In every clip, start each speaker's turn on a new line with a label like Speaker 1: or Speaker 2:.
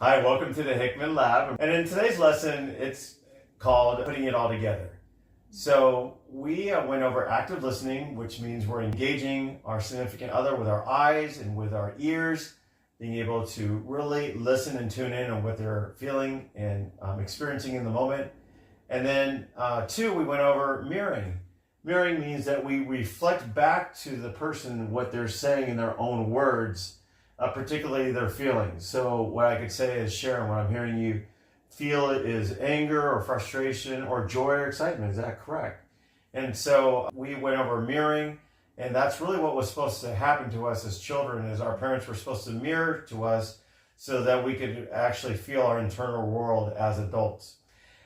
Speaker 1: Hi, welcome to the Hickman Lab. And in today's lesson, it's called Putting It All Together. So we went over active listening, which means we're engaging our significant other with our eyes and with our ears, being able to really listen and tune in on what they're feeling and experiencing in the moment. And then 2, we went over mirroring. Mirroring means that we reflect back to the person what they're saying in their own words, particularly their feelings. So what I could say is, Sharon, what I'm hearing you feel is anger or frustration or joy or excitement. Is that correct? And so we went over mirroring, and that's really what was supposed to happen to us as children, is our parents were supposed to mirror to us so that we could actually feel our internal world as adults.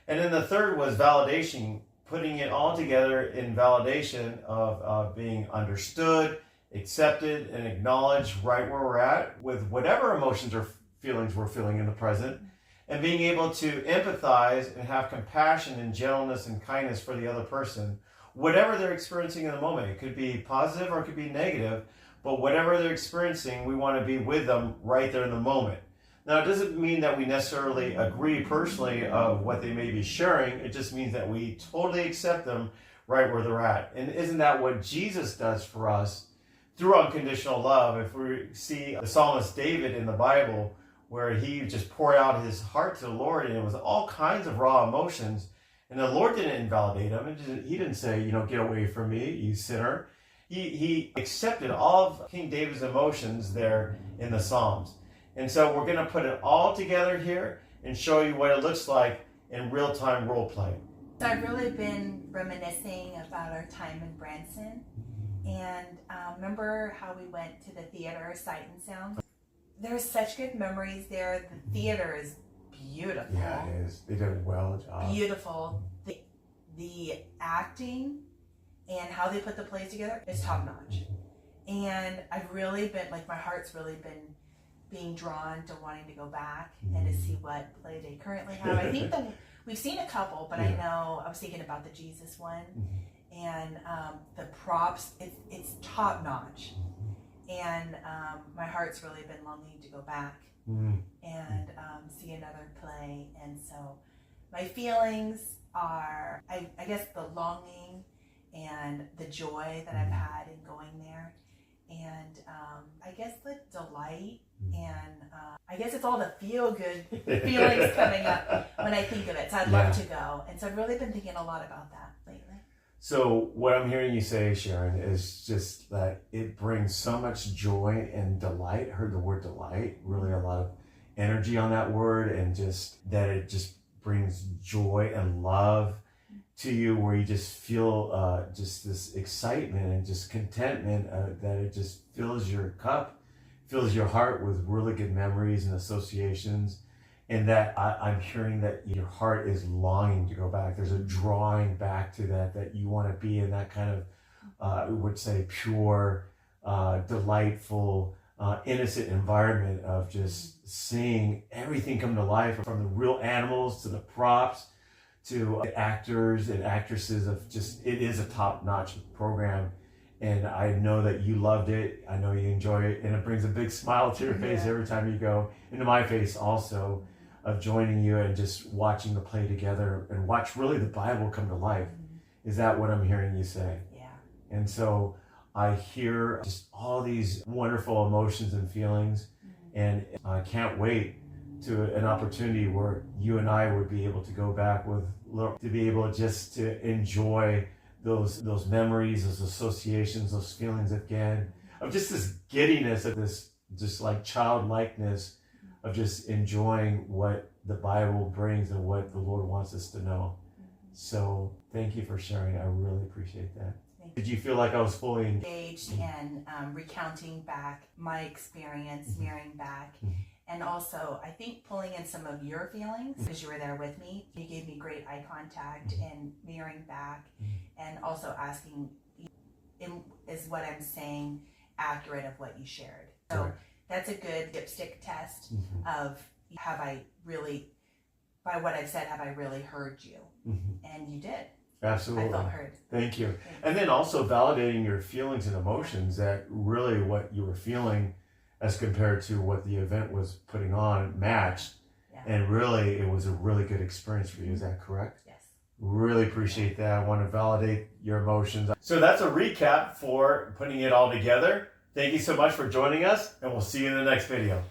Speaker 1: And then the third was validation, putting it all together in validation of being understood, accepted, and acknowledged right where we're at with whatever emotions or feelings we're feeling in the present, and being able to empathize and have compassion and gentleness and kindness for the other person, whatever they're experiencing in the moment. It could be positive or it could be negative, but whatever they're experiencing, we want to be with them right there in the moment. Now, it doesn't mean that we necessarily agree personally of what they may be sharing. It just means that we totally accept them right where they're at. And isn't that what Jesus does for us through unconditional love? If we see the psalmist David in the Bible, where he just poured out his heart to the Lord, and it was all kinds of raw emotions, and the Lord didn't invalidate him. He didn't say, get away from me, you sinner. He accepted all of King David's emotions there in the Psalms. And so we're going to put it all together here and show you what it looks like in real-time role play.
Speaker 2: So I've really been reminiscing about our time in Branson, and remember how we went to the theater, Sight and Sound? There's such good memories there. The theater is beautiful.
Speaker 1: Yeah, it is. They did a well job.
Speaker 2: Beautiful. The acting and how they put the plays together is top notch. And I've really been, my heart's really been being drawn to wanting to go back and to see what play they currently have. I think we've seen a couple, but I know I was thinking about the Jesus one, and the props, it's top notch. And my heart's really been longing to go back and see another play. And so my feelings are, I guess, the longing and the joy that I've had in going there. And I guess the delight, and I guess it's all the feel-good feelings coming up when I think of it. So I'd love to go. And so I've really been thinking a lot about that lately.
Speaker 1: So what I'm hearing you say, Sharon, is just that it brings so much joy and delight. I heard the word delight, really a lot of energy on that word, and just that it just brings joy and love to you, where you just feel just this excitement and just contentment, that it just fills your cup, fills your heart with really good memories and associations. And that I'm hearing that your heart is longing to go back. There's a drawing back to that you want to be in that kind of, I would say, pure, delightful, innocent environment of just seeing everything come to life, from the real animals to the props to actors and actresses. It is a top-notch program. And I know that you loved it. I know you enjoy it. And it brings a big smile to your face every time you go, and to my face also, of joining you and just watching the play together and watch really the Bible come to life. Is that what I'm hearing you say?
Speaker 2: Yeah.
Speaker 1: And so I hear just all these wonderful emotions and feelings, and I can't wait to an opportunity where you and I would be able to go back to be able just to enjoy those memories, those associations, those feelings again, of just this giddiness, of this just like childlikeness, of just enjoying what the Bible brings and what the Lord wants us to know. So thank you for sharing. I really appreciate that. Did you feel like I was fully
Speaker 2: engaged and recounting back my experience, mirroring back, and also I think pulling in some of your feelings, because you were there with me. You gave me great eye contact and mirroring back, and also asking, is what I'm saying accurate of what you shared? So that's a good dipstick test of, have I really, by what I've said, have I really heard you? And you did.
Speaker 1: Absolutely.
Speaker 2: I felt heard.
Speaker 1: Thank you. And then also validating your feelings and emotions, that really what you were feeling as compared to what the event was putting on matched. And really, it was a really good experience for you. Is that correct?
Speaker 2: Yes.
Speaker 1: Really appreciate that. I want to validate your emotions. So that's a recap for putting it all together. Thank you so much for joining us, and we'll see you in the next video.